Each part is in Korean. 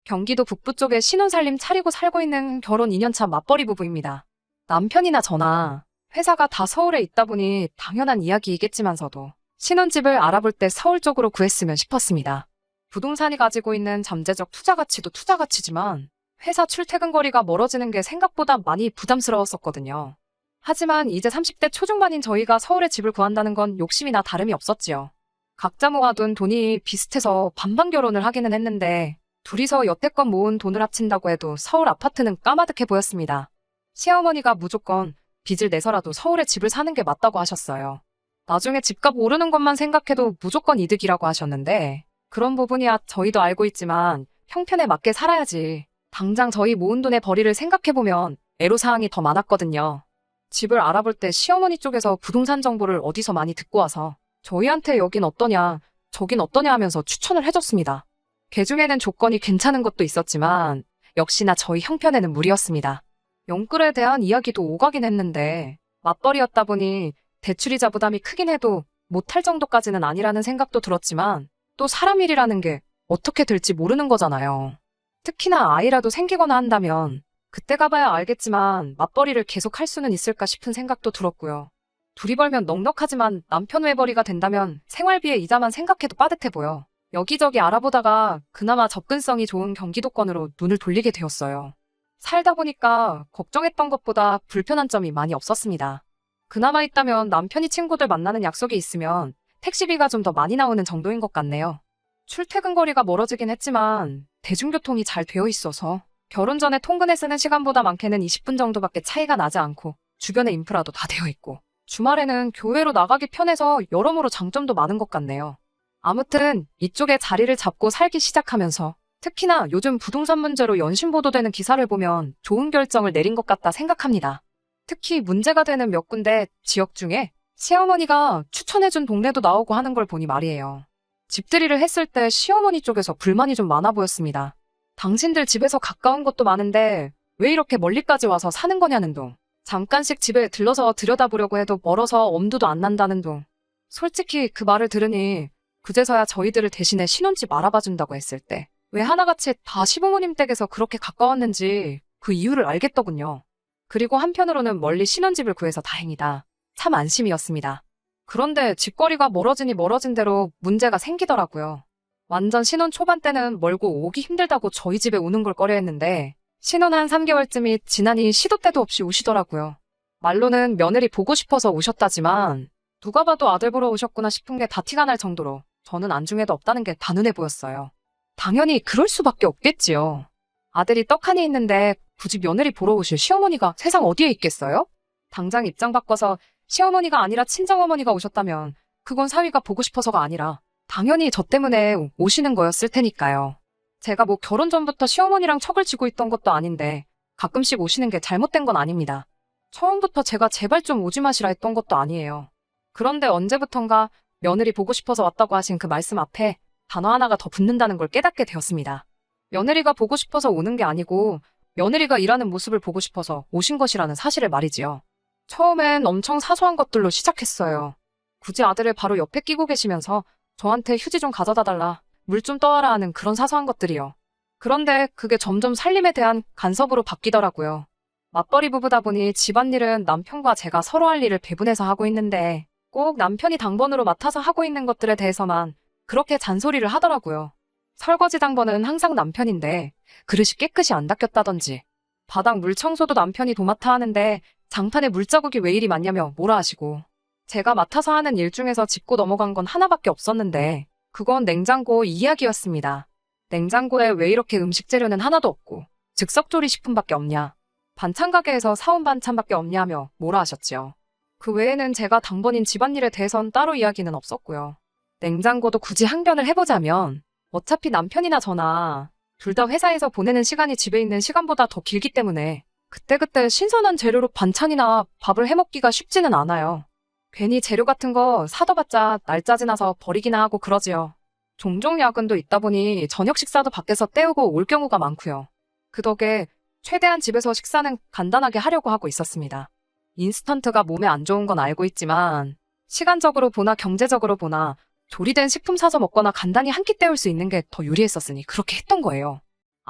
경기도 북부 쪽에 신혼살림 차리고 살고 있는 결혼 2년차 맞벌이 부부입니다. 남편이나 저나 회사가 다 서울에 있다 보니 당연한 이야기이겠지만서도 신혼집을 알아볼 때 서울 쪽으로 구했으면 싶었습니다. 부동산이 가지고 있는 잠재적 투자 가치도 투자 가치지만 회사 출퇴근 거리가 멀어지는 게 생각보다 많이 부담스러웠었거든요. 하지만 이제 30대 초중반인 저희가 서울에 집을 구한다는 건 욕심이나 다름이 없었지요. 각자 모아둔 돈이 비슷해서 반반 결혼을 하기는 했는데 둘이서 여태껏 모은 돈을 합친다고 해도 서울 아파트는 까마득해 보였습니다. 시어머니가 무조건 빚을 내서라도 서울에 집을 사는 게 맞다고 하셨어요. 나중에 집값 오르는 것만 생각해도 무조건 이득이라고 하셨는데 그런 부분이야 저희도 알고 있지만 형편에 맞게 살아야지. 당장 저희 모은 돈의 벌이를 생각해보면 애로사항이 더 많았거든요. 집을 알아볼 때 시어머니 쪽에서 부동산 정보를 어디서 많이 듣고 와서 저희한테 여긴 어떠냐, 저긴 어떠냐 하면서 추천을 해줬습니다. 개중에는 조건이 괜찮은 것도 있었지만 역시나 저희 형편에는 무리였습니다. 영끌에 대한 이야기도 오가긴 했는데 맞벌이였다 보니 대출이자 부담이 크긴 해도 못할 정도까지는 아니라는 생각도 들었지만 또 사람 일이라는 게 어떻게 될지 모르는 거잖아요. 특히나 아이라도 생기거나 한다면 그때 가봐야 알겠지만 맞벌이를 계속 할 수는 있을까 싶은 생각도 들었고요. 둘이 벌면 넉넉하지만 남편 외벌이가 된다면 생활비에 이자만 생각해도 빠듯해 보여. 여기저기 알아보다가 그나마 접근성이 좋은 경기도권으로 눈을 돌리게 되었어요. 살다 보니까 걱정했던 것보다 불편한 점이 많이 없었습니다. 그나마 있다면 남편이 친구들 만나는 약속이 있으면 택시비가 좀 더 많이 나오는 정도인 것 같네요. 출퇴근 거리가 멀어지긴 했지만 대중교통이 잘 되어 있어서 결혼 전에 통근에 쓰는 시간보다 많게는 20분 정도밖에 차이가 나지 않고 주변에 인프라도 다 되어 있고 주말에는 교회로 나가기 편해서 여러모로 장점도 많은 것 같네요. 아무튼 이쪽에 자리를 잡고 살기 시작하면서 특히나 요즘 부동산 문제로 연신 보도되는 기사를 보면 좋은 결정을 내린 것 같다 생각합니다. 특히 문제가 되는 몇 군데 지역 중에 시어머니가 추천해준 동네도 나오고 하는 걸 보니 말이에요. 집들이를 했을 때 시어머니 쪽에서 불만이 좀 많아 보였습니다. 당신들 집에서 가까운 곳도 많은데 왜 이렇게 멀리까지 와서 사는 거냐는 둥. 잠깐씩 집에 들러서 들여다보려고 해도 멀어서 엄두도 안 난다는 둥. 솔직히 그 말을 들으니 그제서야 저희들을 대신에 신혼집 알아봐준다고 했을 때 왜 하나같이 다 시부모님 댁에서 그렇게 가까웠는지 그 이유를 알겠더군요. 그리고 한편으로는 멀리 신혼집을 구해서 다행이다. 참 안심이었습니다. 그런데 집거리가 멀어지니 멀어진 대로 문제가 생기더라고요. 완전 신혼 초반 때는 멀고 오기 힘들다고 저희 집에 오는 걸 꺼려했는데 신혼 한 3개월쯤이 지나니 시도 때도 없이 오시더라고요. 말로는 며느리 보고 싶어서 오셨다지만 누가 봐도 아들 보러 오셨구나 싶은 게 다 티가 날 정도로 저는 안중에도 없다는 게 다 눈에 보였어요. 당연히 그럴 수밖에 없겠지요. 아들이 떡하니 있는데 굳이 며느리 보러 오실 시어머니가 세상 어디에 있겠어요? 당장 입장 바꿔서 시어머니가 아니라 친정어머니가 오셨다면 그건 사위가 보고 싶어서가 아니라 당연히 저 때문에 오시는 거였을 테니까요. 제가 뭐 결혼 전부터 시어머니랑 척을 지고 있던 것도 아닌데 가끔씩 오시는 게 잘못된 건 아닙니다. 처음부터 제가 제발 좀 오지 마시라 했던 것도 아니에요. 그런데 언제부턴가 며느리 보고 싶어서 왔다고 하신 그 말씀 앞에 단어 하나가 더 붙는다는 걸 깨닫게 되었습니다. 며느리가 보고 싶어서 오는 게 아니고 며느리가 일하는 모습을 보고 싶어서 오신 것이라는 사실을 말이지요. 처음엔 엄청 사소한 것들로 시작했어요. 굳이 아들을 바로 옆에 끼고 계시면서 저한테 휴지 좀 가져다 달라, 물 좀 떠와라 하는 그런 사소한 것들이요. 그런데 그게 점점 살림에 대한 간섭으로 바뀌더라고요. 맞벌이 부부다 보니 집안일은 남편과 제가 서로 할 일을 배분해서 하고 있는데 꼭 남편이 당번으로 맡아서 하고 있는 것들에 대해서만 그렇게 잔소리를 하더라고요. 설거지 당번은 항상 남편인데 그릇이 깨끗이 안 닦였다든지 바닥 물 청소도 남편이 도맡아 하는데 장판에 물자국이 왜 이리 많냐며 뭐라 하시고 제가 맡아서 하는 일 중에서 짚고 넘어간 건 하나밖에 없었는데 그건 냉장고 이야기였습니다. 냉장고에 왜 이렇게 음식 재료는 하나도 없고 즉석조리식품밖에 없냐, 반찬 가게에서 사온 반찬밖에 없냐며 뭐라 하셨지요. 그 외에는 제가 당번인 집안일에 대해선 따로 이야기는 없었고요. 냉장고도 굳이 항변을 해보자면 어차피 남편이나 저나 둘 다 회사에서 보내는 시간이 집에 있는 시간보다 더 길기 때문에 그때그때 신선한 재료로 반찬이나 밥을 해먹기가 쉽지는 않아요. 괜히 재료 같은 거 사둬봤자 날짜 지나서 버리기나 하고 그러지요. 종종 야근도 있다 보니 저녁 식사도 밖에서 때우고 올 경우가 많고요. 그 덕에 최대한 집에서 식사는 간단하게 하려고 하고 있었습니다. 인스턴트가 몸에 안 좋은 건 알고 있지만 시간적으로 보나 경제적으로 보나 조리된 식품 사서 먹거나 간단히 한 끼 때울 수 있는 게 더 유리했었으니 그렇게 했던 거예요.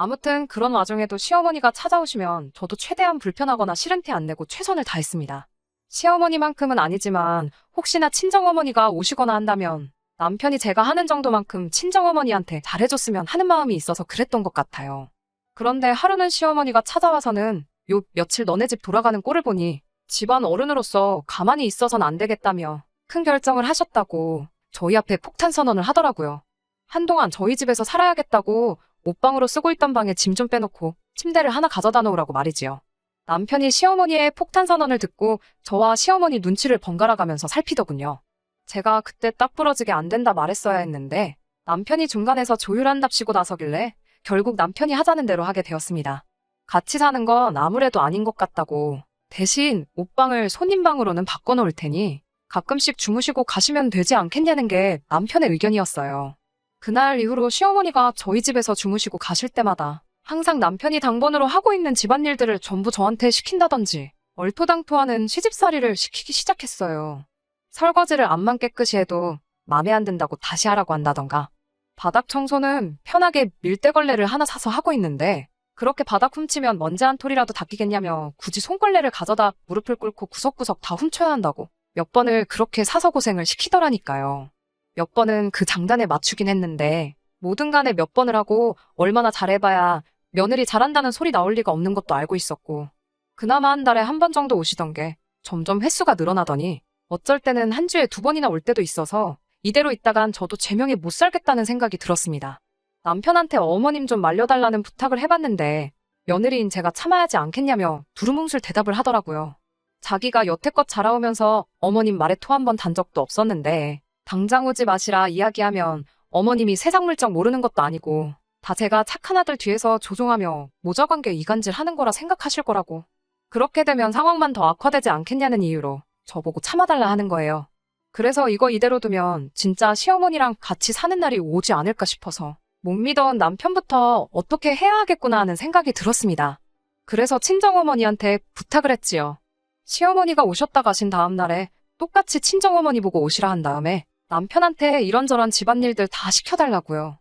아무튼 그런 와중에도 시어머니가 찾아오시면 저도 최대한 불편하거나 싫은 티 안 내고 최선을 다했습니다. 시어머니만큼은 아니지만 혹시나 친정어머니가 오시거나 한다면 남편이 제가 하는 정도만큼 친정어머니한테 잘해줬으면 하는 마음이 있어서 그랬던 것 같아요. 그런데 하루는 시어머니가 찾아와서는 요 며칠 너네 집 돌아가는 꼴을 보니 집안 어른으로서 가만히 있어선 안 되겠다며 큰 결정을 하셨다고 저희 앞에 폭탄 선언을 하더라고요. 한동안 저희 집에서 살아야겠다고 옷방으로 쓰고 있던 방에 짐 좀 빼놓고 침대를 하나 가져다 놓으라고 말이지요. 남편이 시어머니의 폭탄 선언을 듣고 저와 시어머니 눈치를 번갈아 가면서 살피더군요. 제가 그때 딱 부러지게 안 된다 말했어야 했는데 남편이 중간에서 조율한답시고 나서길래 결국 남편이 하자는 대로 하게 되었습니다. 같이 사는 건 아무래도 아닌 것 같다고 대신 옷방을 손님방으로는 바꿔놓을 테니 가끔씩 주무시고 가시면 되지 않겠냐는 게 남편의 의견이었어요. 그날 이후로 시어머니가 저희 집에서 주무시고 가실 때마다 항상 남편이 당번으로 하고 있는 집안일들을 전부 저한테 시킨다든지 얼토당토하는 시집살이를 시키기 시작했어요. 설거지를 암만 깨끗이 해도 맘에 안 든다고 다시 하라고 한다던가 바닥 청소는 편하게 밀대걸레를 하나 사서 하고 있는데 그렇게 바닥 훔치면 먼지 한 톨이라도 닦이겠냐며 굳이 손걸레를 가져다 무릎을 꿇고 구석구석 다 훔쳐야 한다고 몇 번을 그렇게 사서 고생을 시키더라니까요. 몇 번은 그 장단에 맞추긴 했는데 뭐든 간에 몇 번을 하고 얼마나 잘해봐야 며느리 잘한다는 소리 나올 리가 없는 것도 알고 있었고 그나마 한 달에 한 번 정도 오시던 게 점점 횟수가 늘어나더니 어쩔 때는 한 주에 2번이나 올 때도 있어서 이대로 있다간 저도 제명에 못 살겠다는 생각이 들었습니다. 남편한테 어머님 좀 말려달라는 부탁을 해봤는데 며느리인 제가 참아야지 않겠냐며 두루뭉술 대답을 하더라고요. 자기가 여태껏 자라오면서 어머님 말에 토 한 번 단 적도 없었는데 당장 오지 마시라 이야기하면 어머님이 세상 물정 모르는 것도 아니고 다 제가 착한 아들 뒤에서 조종하며 모자관계 이간질 하는 거라 생각하실 거라고. 그렇게 되면 상황만 더 악화되지 않겠냐는 이유로 저보고 참아달라 하는 거예요. 그래서 이거 이대로 두면 진짜 시어머니랑 같이 사는 날이 오지 않을까 싶어서 못 믿어온 남편부터 어떻게 해야 하겠구나 하는 생각이 들었습니다. 그래서 친정어머니한테 부탁을 했지요. 시어머니가 오셨다 가신 다음 날에 똑같이 친정어머니 보고 오시라 한 다음에 남편한테 이런저런 집안일들 다 시켜달라고요.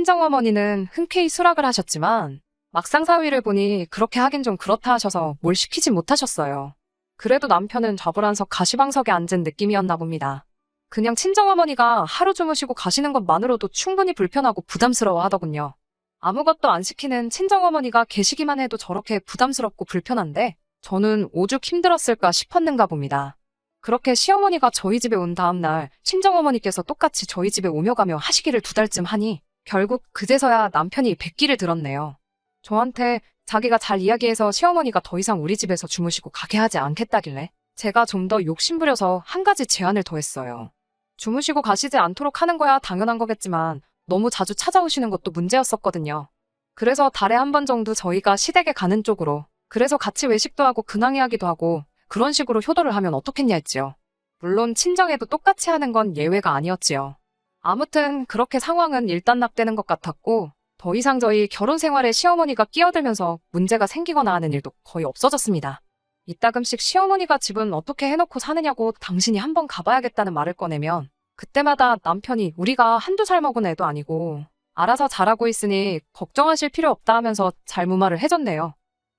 친정어머니는 흔쾌히 수락을 하셨지만 막상 사위를 보니 그렇게 하긴 좀 그렇다 하셔서 뭘 시키진 못하셨어요. 그래도 남편은 좌불안석 가시방석에 앉은 느낌이었나 봅니다. 그냥 친정어머니가 하루 주무시고 가시는 것만으로도 충분히 불편하고 부담스러워 하더군요. 아무것도 안 시키는 친정어머니가 계시기만 해도 저렇게 부담스럽고 불편한데 저는 오죽 힘들었을까 싶었는가 봅니다. 그렇게 시어머니가 저희 집에 온 다음 날 친정어머니께서 똑같이 저희 집에 오며 가며 하시기를 2달쯤 하니 결국 그제서야 남편이 백기를 들었네요. 저한테 자기가 잘 이야기해서 시어머니가 더 이상 우리 집에서 주무시고 가게 하지 않겠다길래 제가 좀 더 욕심부려서 한 가지 제안을 더했어요. 주무시고 가시지 않도록 하는 거야 당연한 거겠지만 너무 자주 찾아오시는 것도 문제였었거든요. 그래서 달에 한 번 정도 저희가 시댁에 가는 쪽으로 그래서 같이 외식도 하고 근황 이야기도 하고 그런 식으로 효도를 하면 어떻겠냐 했지요. 물론 친정에도 똑같이 하는 건 예외가 아니었지요. 아무튼 그렇게 상황은 일단락되는 것 같았고 더 이상 저희 결혼 생활에 시어머니가 끼어들면서 문제가 생기거나 하는 일도 거의 없어졌습니다. 이따금씩 시어머니가 집은 어떻게 해놓고 사느냐고 당신이 한번 가봐야겠다는 말을 꺼내면 그때마다 남편이 우리가 한두 살 먹은 애도 아니고 알아서 잘하고 있으니 걱정하실 필요 없다 하면서 잘 무마를 해줬네요.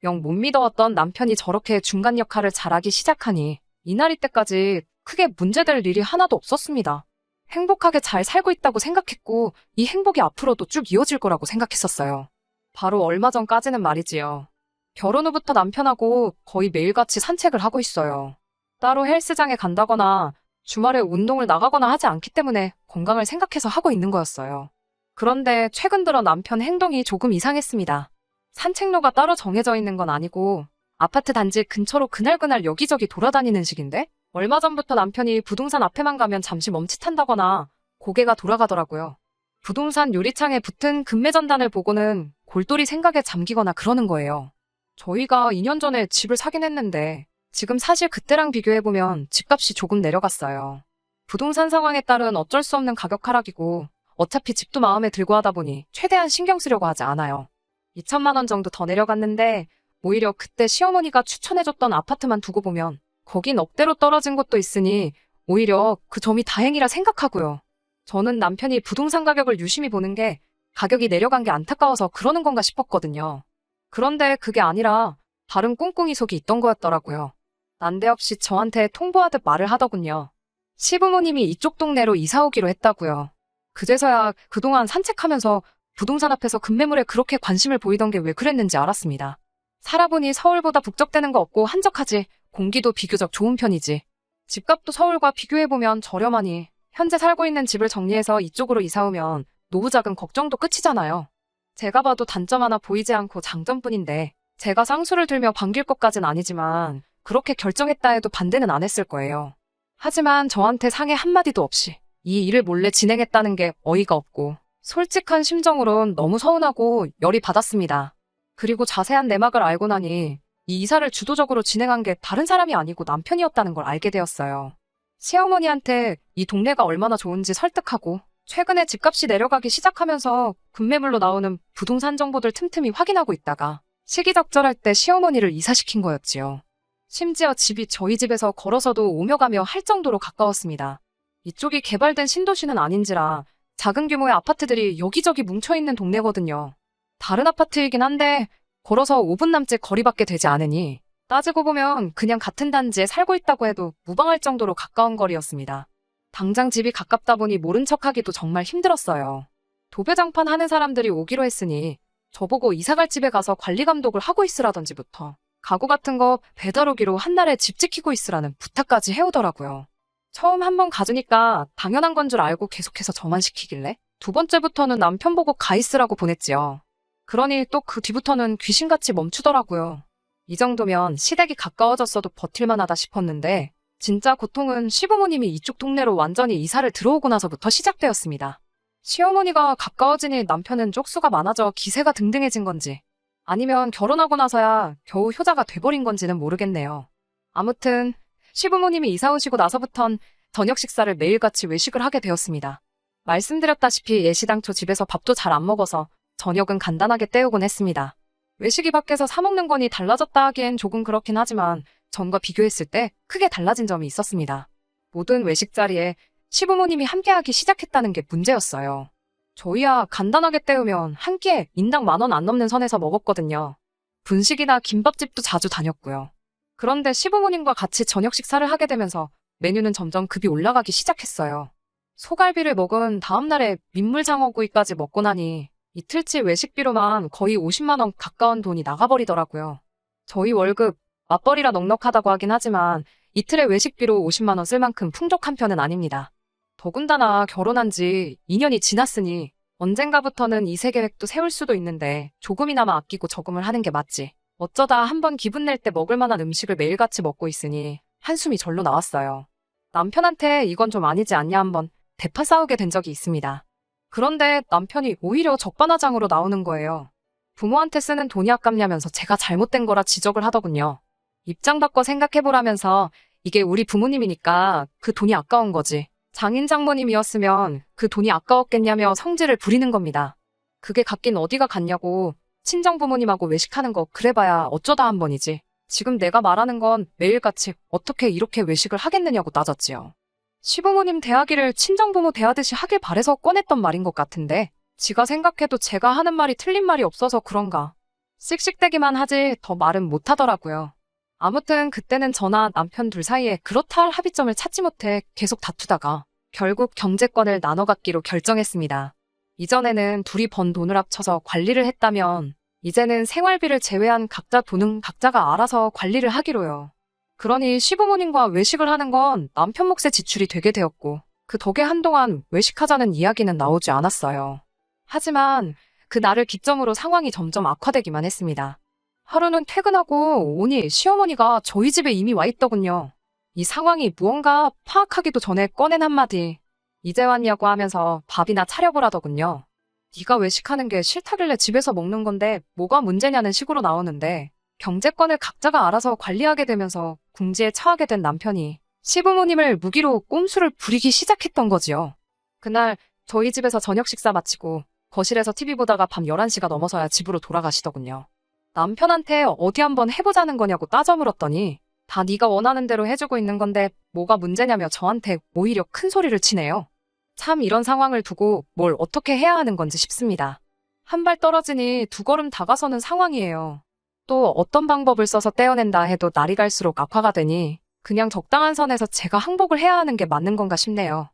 영 못 믿어왔던 남편이 저렇게 중간 역할을 잘하기 시작하니 이날이 때까지 크게 문제될 일이 하나도 없었습니다. 행복하게 잘 살고 있다고 생각했고 이 행복이 앞으로도 쭉 이어질 거라고 생각했었어요. 바로 얼마 전까지는 말이지요. 결혼 후부터 남편하고 거의 매일같이 산책을 하고 있어요. 따로 헬스장에 간다거나 주말에 운동을 나가거나 하지 않기 때문에 건강을 생각해서 하고 있는 거였어요. 그런데 최근 들어 남편 행동이 조금 이상했습니다. 산책로가 따로 정해져 있는 건 아니고 아파트 단지 근처로 그날그날 여기저기 돌아다니는 식인데 얼마 전부터 남편이 부동산 앞에만 가면 잠시 멈칫한다거나 고개가 돌아가더라고요. 부동산 유리창에 붙은 금매전단을 보고는 골똘히 생각에 잠기거나 그러는 거예요. 저희가 2년 전에 집을 사긴 했는데 지금 사실 그때랑 비교해보면 집값이 조금 내려갔어요. 부동산 상황에 따른 어쩔 수 없는 가격 하락이고 어차피 집도 마음에 들고 하다 보니 최대한 신경 쓰려고 하지 않아요. 2천만 원 정도 더 내려갔는데 오히려 그때 시어머니가 추천해줬던 아파트만 두고 보면 거긴 억대로 떨어진 곳도 있으니 오히려 그 점이 다행이라 생각하고요. 저는 남편이 부동산 가격을 유심히 보는 게 가격이 내려간 게 안타까워서 그러는 건가 싶었거든요. 그런데 그게 아니라 다른 꿍꿍이 속이 있던 거였더라고요. 난데없이 저한테 통보하듯 말을 하더군요. 시부모님이 이쪽 동네로 이사 오기로 했다고요. 그제서야 그동안 산책하면서 부동산 앞에서 급매물에 그렇게 관심을 보이던 게 왜 그랬는지 알았습니다. 살아보니 서울보다 북적대는 거 없고 한적하지, 공기도 비교적 좋은 편이지. 집값도 서울과 비교해보면 저렴하니 현재 살고 있는 집을 정리해서 이쪽으로 이사 오면 노후자금 걱정도 끝이잖아요. 제가 봐도 단점 하나 보이지 않고 장점뿐인데 제가 쌍수를 들며 반길 것까진 아니지만 그렇게 결정했다 해도 반대는 안 했을 거예요. 하지만 저한테 상의 한마디도 없이 이 일을 몰래 진행했다는 게 어이가 없고 솔직한 심정으론 너무 서운하고 열이 받았습니다. 그리고 자세한 내막을 알고 나니 이 이사를 주도적으로 진행한 게 다른 사람이 아니고 남편이었다는 걸 알게 되었어요. 시어머니한테 이 동네가 얼마나 좋은지 설득하고 최근에 집값이 내려가기 시작하면서 급매물로 나오는 부동산 정보들 틈틈이 확인하고 있다가 시기적절할 때 시어머니를 이사시킨 거였지요. 심지어 집이 저희 집에서 걸어서도 오며 가며 할 정도로 가까웠습니다. 이쪽이 개발된 신도시는 아닌지라 작은 규모의 아파트들이 여기저기 뭉쳐있는 동네거든요. 다른 아파트이긴 한데 걸어서 5분 남짓 거리밖에 되지 않으니 따지고 보면 그냥 같은 단지에 살고 있다고 해도 무방할 정도로 가까운 거리였습니다. 당장 집이 가깝다 보니 모른 척하기도 정말 힘들었어요. 도배장판 하는 사람들이 오기로 했으니 저보고 이사갈 집에 가서 관리 감독을 하고 있으라던지부터 가구 같은 거 배달 오기로 한날에 집 지키고 있으라는 부탁까지 해오더라고요. 처음 한번 가주니까 당연한 건 줄 알고 계속해서 저만 시키길래 두 번째부터는 남편 보고 가 있으라고 보냈지요. 그러니 또 그 뒤부터는 귀신같이 멈추더라고요. 이 정도면 시댁이 가까워졌어도 버틸만하다 싶었는데 진짜 고통은 시부모님이 이쪽 동네로 완전히 이사를 들어오고 나서부터 시작되었습니다. 시어머니가 가까워지니 남편은 쪽수가 많아져 기세가 등등해진 건지 아니면 결혼하고 나서야 겨우 효자가 돼버린 건지는 모르겠네요. 아무튼 시부모님이 이사 오시고 나서부턴 저녁 식사를 매일같이 외식을 하게 되었습니다. 말씀드렸다시피 예시당초 집에서 밥도 잘 안 먹어서 저녁은 간단하게 때우곤 했습니다. 외식이 밖에서 사 먹는 거니 달라졌다 하기엔 조금 그렇긴 하지만 전과 비교했을 때 크게 달라진 점이 있었습니다. 모든 외식 자리에 시부모님이 함께하기 시작했다는 게 문제였어요. 저희야 간단하게 때우면 한 끼에 인당 10,000원 안 넘는 선에서 먹었거든요. 분식이나 김밥집도 자주 다녔고요. 그런데 시부모님과 같이 저녁 식사를 하게 되면서 메뉴는 점점 급이 올라가기 시작했어요. 소갈비를 먹은 다음 날에 민물장어구이까지 먹고 나니 이틀치 외식비로만 거의 50만 원 가까운 돈이 나가버리더라고요. 저희 월급 맞벌이라 넉넉하다고 하긴 하지만 이틀의 외식비로 50만 원 쓸 만큼 풍족한 편은 아닙니다. 더군다나 결혼한 지 2년이 지났으니 언젠가부터는 이세 계획도 세울 수도 있는데 조금이나마 아끼고 저금을 하는 게 맞지. 어쩌다 한번 기분 낼 때 먹을 만한 음식을 매일같이 먹고 있으니 한숨이 절로 나왔어요. 남편한테 이건 좀 아니지 않냐 한번 대파 싸우게 된 적이 있습니다. 그런데 남편이 오히려 적반하장으로 나오는 거예요. 부모한테 쓰는 돈이 아깝냐면서 제가 잘못된 거라 지적을 하더군요. 입장 바꿔 생각해보라면서 이게 우리 부모님이니까 그 돈이 아까운 거지. 장인 장모님이었으면 그 돈이 아까웠겠냐며 성질을 부리는 겁니다. 그게 갔긴 어디가 갔냐고 친정부모님하고 외식하는 거 그래봐야 어쩌다 한 번이지. 지금 내가 말하는 건 매일같이 어떻게 이렇게 외식을 하겠느냐고 따졌지요. 시부모님 대하기를 친정부모 대하듯이 하길 바래서 꺼냈던 말인 것 같은데 지가 생각해도 제가 하는 말이 틀린 말이 없어서 그런가. 씩씩대기만 하지 더 말은 못하더라고요. 아무튼 그때는 저나 남편 둘 사이에 그렇다 할 합의점을 찾지 못해 계속 다투다가 결국 경제권을 나눠 갖기로 결정했습니다. 이전에는 둘이 번 돈을 합쳐서 관리를 했다면 이제는 생활비를 제외한 각자 돈은 각자가 알아서 관리를 하기로요. 그러니 시부모님과 외식을 하는 건 남편 몫의 지출이 되게 되었고 그 덕에 한동안 외식하자는 이야기는 나오지 않았어요. 하지만 그 날을 기점으로 상황이 점점 악화되기만 했습니다. 하루는 퇴근하고 오니 시어머니가 저희 집에 이미 와 있더군요. 이 상황이 무언가 파악하기도 전에 꺼낸 한마디. 이제 왔냐고 하면서 밥이나 차려보라더군요. 네가 외식하는 게 싫다길래 집에서 먹는 건데 뭐가 문제냐는 식으로 나오는데 경제권을 각자가 알아서 관리하게 되면서 궁지에 처하게 된 남편이 시부모님을 무기로 꼼수를 부리기 시작했던 거지요. 그날 저희 집에서 저녁 식사 마치고 거실에서 TV 보다가 밤 11시가 넘어서야 집으로 돌아가시더군요. 남편한테 어디 한번 해보자는 거냐고 따져 물었더니 다 네가 원하는 대로 해주고 있는 건데 뭐가 문제냐며 저한테 오히려 큰 소리를 치네요. 참 이런 상황을 두고 뭘 어떻게 해야 하는 건지 싶습니다. 한 발 떨어지니 두 걸음 다가서는 상황이에요. 또 어떤 방법을 써서 떼어낸다 해도 날이 갈수록 악화가 되니 그냥 적당한 선에서 제가 항복을 해야 하는 게 맞는 건가 싶네요.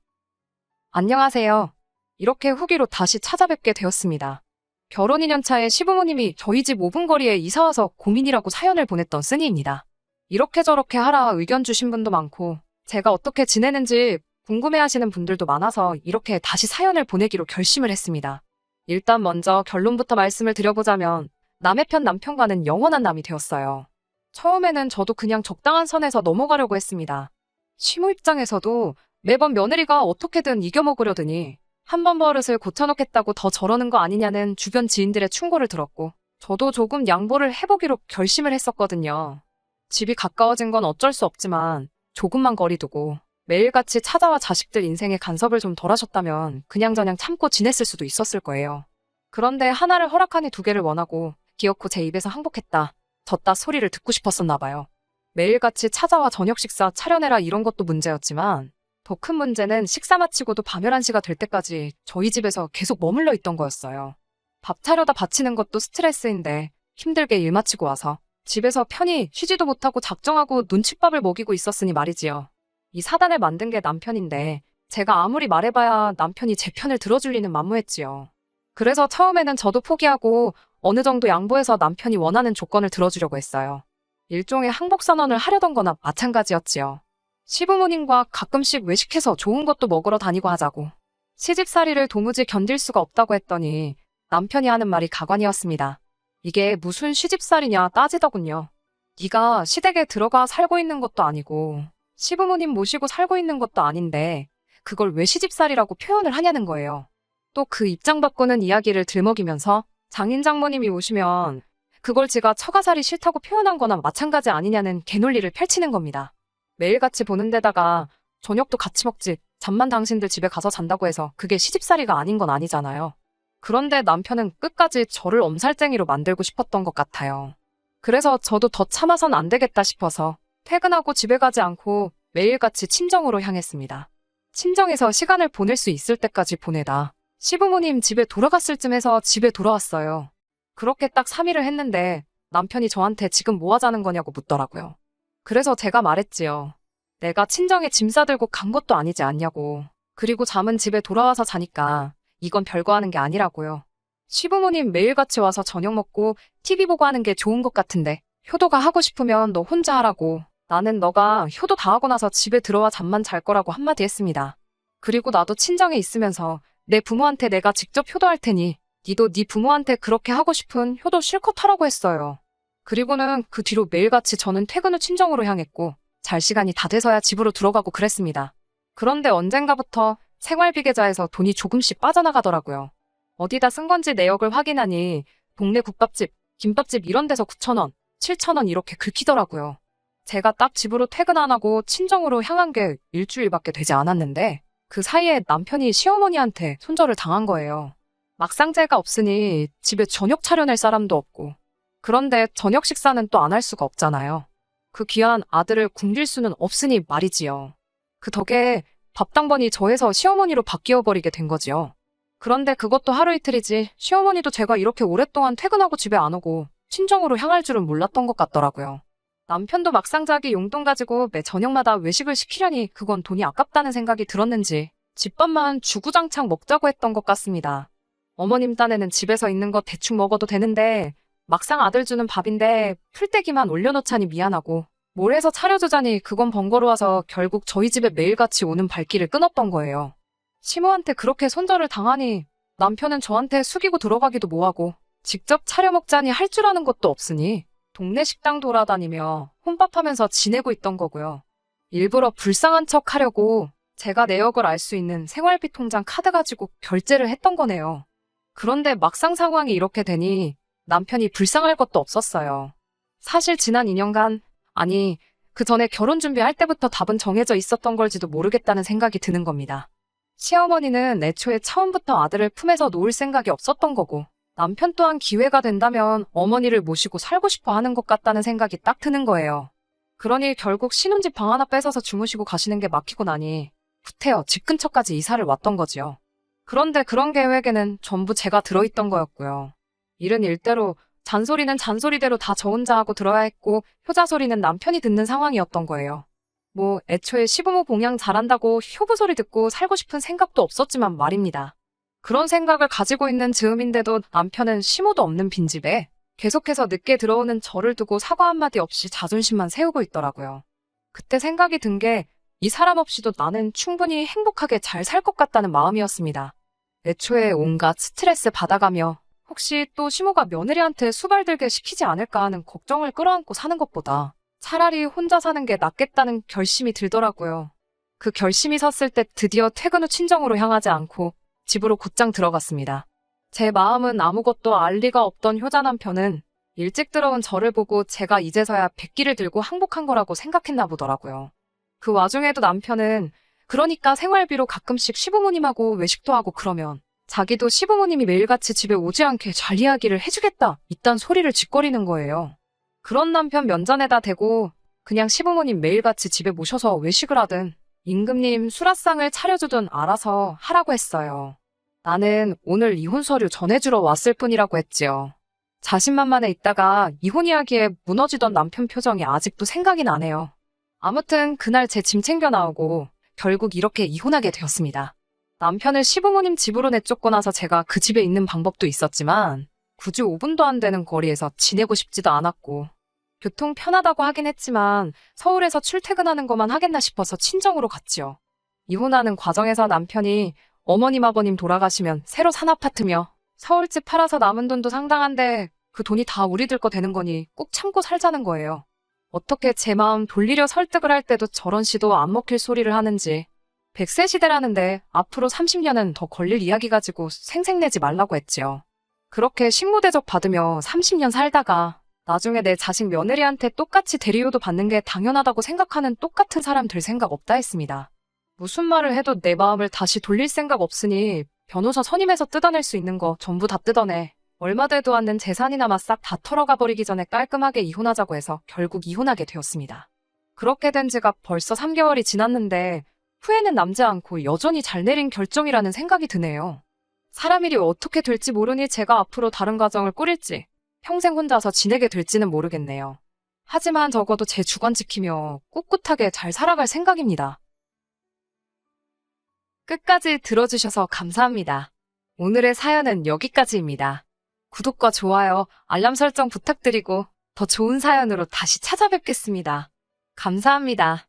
안녕하세요. 이렇게 후기로 다시 찾아뵙게 되었습니다. 결혼 2년 차에 시부모님이 저희 집 5분 거리에 이사와서 고민이라고 사연을 보냈던 쓰니입니다. 이렇게 저렇게 하라 의견 주신 분도 많고 제가 어떻게 지내는지 궁금해하시는 분들도 많아서 이렇게 다시 사연을 보내기로 결심을 했습니다. 일단 먼저 결론부터 말씀을 드려보자면 남의 편 남편과는 영원한 남이 되었어요. 처음에는 저도 그냥 적당한 선에서 넘어가려고 했습니다. 시모 입장에서도 매번 며느리가 어떻게든 이겨먹으려더니 한 번 버릇을 고쳐놓겠다고 더 저러는 거 아니냐는 주변 지인들의 충고를 들었고 저도 조금 양보를 해보기로 결심을 했었거든요. 집이 가까워진 건 어쩔 수 없지만 조금만 거리 두고 매일같이 찾아와 자식들 인생에 간섭을 좀 덜 하셨다면 그냥저냥 참고 지냈을 수도 있었을 거예요. 그런데 하나를 허락하니 두 개를 원하고 기어코 제 입에서 항복했다, 졌다 소리를 듣고 싶었었나 봐요. 매일같이 찾아와 저녁 식사 차려내라 이런 것도 문제였지만 더 큰 문제는 식사 마치고도 밤 11시가 될 때까지 저희 집에서 계속 머물러 있던 거였어요. 밥 차려다 바치는 것도 스트레스인데 힘들게 일 마치고 와서 집에서 편히 쉬지도 못하고 작정하고 눈칫밥을 먹이고 있었으니 말이지요. 이 사단을 만든 게 남편인데 제가 아무리 말해봐야 남편이 제 편을 들어줄 리는 만무했지요. 그래서 처음에는 저도 포기하고 어느 정도 양보해서 남편이 원하는 조건을 들어주려고 했어요. 일종의 항복선언을 하려던 거나 마찬가지였지요. 시부모님과 가끔씩 외식해서 좋은 것도 먹으러 다니고 하자고. 시집살이를 도무지 견딜 수가 없다고 했더니 남편이 하는 말이 가관이었습니다. 이게 무슨 시집살이냐 따지더군요. 네가 시댁에 들어가 살고 있는 것도 아니고 시부모님 모시고 살고 있는 것도 아닌데 그걸 왜 시집살이라고 표현을 하냐는 거예요. 또 그 입장 바꾸는 이야기를 들먹이면서 장인 장모님이 오시면 그걸 지가 처가살이 싫다고 표현한 거나 마찬가지 아니냐는 개논리를 펼치는 겁니다. 매일같이 보는 데다가 저녁도 같이 먹지 잠만 당신들 집에 가서 잔다고 해서 그게 시집살이가 아닌 건 아니잖아요. 그런데 남편은 끝까지 저를 엄살쟁이로 만들고 싶었던 것 같아요. 그래서 저도 더 참아선 안 되겠다 싶어서 퇴근하고 집에 가지 않고 매일같이 친정으로 향했습니다. 친정에서 시간을 보낼 수 있을 때까지 보내다 시부모님 집에 돌아갔을 쯤에서 집에 돌아왔어요. 그렇게 딱 3일을 했는데 남편이 저한테 지금 뭐 하자는 거냐고 묻더라고요. 그래서 제가 말했지요. 내가 친정에 짐 싸들고 간 것도 아니지 않냐고. 그리고 잠은 집에 돌아와서 자니까 이건 별거 하는 게 아니라고요. 시부모님 매일같이 와서 저녁 먹고 TV 보고 하는 게 좋은 것 같은데 효도가 하고 싶으면 너 혼자 하라고. 나는 너가 효도 다 하고 나서 집에 들어와 잠만 잘 거라고 한마디 했습니다. 그리고 나도 친정에 있으면서 내 부모한테 내가 직접 효도할 테니 니도 네 부모한테 그렇게 하고 싶은 효도 실컷 하라고 했어요. 그리고는 그 뒤로 매일같이 저는 퇴근 후 친정으로 향했고 잘 시간이 다 돼서야 집으로 들어가고 그랬습니다. 그런데 언젠가부터 생활비 계좌에서 돈이 조금씩 빠져나가더라고요. 어디다 쓴 건지 내역을 확인하니 동네 국밥집, 김밥집 이런 데서 9,000원, 7,000원 이렇게 긁히더라고요. 제가 딱 집으로 퇴근 안 하고 친정으로 향한 게 일주일밖에 되지 않았는데 그 사이에 남편이 시어머니한테 손절을 당한 거예요. 막상제가 없으니 집에 저녁 차려낼 사람도 없고 그런데 저녁 식사는 또 안 할 수가 없잖아요. 그 귀한 아들을 굶길 수는 없으니 말이지요. 그 덕에 밥당번이 저에서 시어머니로 바뀌어버리게 된 거지요. 그런데 그것도 하루 이틀이지 시어머니도 제가 이렇게 오랫동안 퇴근하고 집에 안 오고 친정으로 향할 줄은 몰랐던 것 같더라고요. 남편도 막상 자기 용돈 가지고 매 저녁마다 외식을 시키려니 그건 돈이 아깝다는 생각이 들었는지 집밥만 주구장창 먹자고 했던 것 같습니다. 어머님 딴에는 집에서 있는 거 대충 먹어도 되는데 막상 아들 주는 밥인데 풀떼기만 올려놓자니 미안하고 뭘 해서 차려주자니 그건 번거로워서 결국 저희 집에 매일같이 오는 발길을 끊었던 거예요. 시모한테 그렇게 손절을 당하니 남편은 저한테 숙이고 들어가기도 뭐하고 직접 차려 먹자니 할 줄 아는 것도 없으니 동네 식당 돌아다니며 혼밥하면서 지내고 있던 거고요. 일부러 불쌍한 척 하려고 제가 내역을 알 수 있는 생활비 통장 카드 가지고 결제를 했던 거네요. 그런데 막상 상황이 이렇게 되니 남편이 불쌍할 것도 없었어요. 사실 지난 2년간, 아니 그 전에 결혼 준비할 때부터 답은 정해져 있었던 걸지도 모르겠다는 생각이 드는 겁니다. 시어머니는 애초에 처음부터 아들을 품에서 놓을 생각이 없었던 거고 남편 또한 기회가 된다면 어머니를 모시고 살고 싶어 하는 것 같다는 생각이 딱 드는 거예요. 그러니 결국 신혼집 방 하나 뺏어서 주무시고 가시는 게 막히고 나니 구태여 집 근처까지 이사를 왔던 거지요. 그런데 그런 계획에는 전부 제가 들어있던 거였고요. 일은 일대로, 잔소리는 잔소리대로 다 저 혼자 하고 들어야 했고, 효자 소리는 남편이 듣는 상황이었던 거예요. 뭐 애초에 시부모 봉양 잘한다고 효부 소리 듣고 살고 싶은 생각도 없었지만 말입니다. 그런 생각을 가지고 있는 즈음인데도 남편은 시모도 없는 빈집에 계속해서 늦게 들어오는 저를 두고 사과 한마디 없이 자존심만 세우고 있더라고요. 그때 생각이 든 게 이 사람 없이도 나는 충분히 행복하게 잘 살 것 같다는 마음이었습니다. 애초에 온갖 스트레스 받아가며 혹시 또 시모가 며느리한테 수발들게 시키지 않을까 하는 걱정을 끌어안고 사는 것보다 차라리 혼자 사는 게 낫겠다는 결심이 들더라고요. 그 결심이 섰을 때 드디어 퇴근 후 친정으로 향하지 않고 집으로 곧장 들어갔습니다. 제 마음은 아무것도 알 리가 없던 효자 남편은 일찍 들어온 저를 보고 제가 이제서야 백기를 들고 항복한 거라고 생각했나 보더라고요. 그 와중에도 남편은 그러니까 생활비로 가끔씩 시부모님하고 외식도 하고 그러면 자기도 시부모님이 매일같이 집에 오지 않게 잘 이야기를 해주겠다 이딴 소리를 짓거리는 거예요. 그런 남편 면전에다 대고 그냥 시부모님 매일같이 집에 모셔서 외식을 하든 임금님 수라상을 차려주든 알아서 하라고 했어요. 나는 오늘 이혼 서류 전해주러 왔을 뿐이라고 했지요. 자신만만해 있다가 이혼 이야기에 무너지던 남편 표정이 아직도 생각이 나네요. 아무튼 그날 제 짐 챙겨 나오고 결국 이렇게 이혼하게 되었습니다. 남편을 시부모님 집으로 내쫓고 나서 제가 그 집에 있는 방법도 있었지만 굳이 5분도 안 되는 거리에서 지내고 싶지도 않았고 교통 편하다고 하긴 했지만 서울에서 출퇴근하는 것만 하겠나 싶어서 친정으로 갔지요. 이혼하는 과정에서 남편이 어머님 아버님 돌아가시면 새로 산 아파트며 서울집 팔아서 남은 돈도 상당한데 그 돈이 다 우리들 거 되는 거니 꾹 참고 살자는 거예요. 어떻게 제 마음 돌리려 설득을 할 때도 저런 시도 안 먹힐 소리를 하는지. 100세 시대라는데 앞으로 30년은 더 걸릴 이야기 가지고 생색내지 말라고 했지요. 그렇게 식모대접 받으며 30년 살다가 나중에 내 자식 며느리한테 똑같이 대리효도 받는 게 당연하다고 생각하는 똑같은 사람 될 생각 없다 했습니다. 무슨 말을 해도 내 마음을 다시 돌릴 생각 없으니 변호사 선임해서 뜯어낼 수 있는 거 전부 다 뜯어내. 얼마 되도 않는 재산이나마 싹 다 털어가 버리기 전에 깔끔하게 이혼하자고 해서 결국 이혼하게 되었습니다. 그렇게 된 지가 벌써 3개월이 지났는데 후회는 남지 않고 여전히 잘 내린 결정이라는 생각이 드네요. 사람 일이 어떻게 될지 모르니 제가 앞으로 다른 가정을 꾸릴지 평생 혼자서 지내게 될지는 모르겠네요. 하지만 적어도 제 주관 지키며 꿋꿋하게 잘 살아갈 생각입니다. 끝까지 들어주셔서 감사합니다. 오늘의 사연은 여기까지입니다. 구독과 좋아요, 알람 설정 부탁드리고 더 좋은 사연으로 다시 찾아뵙겠습니다. 감사합니다.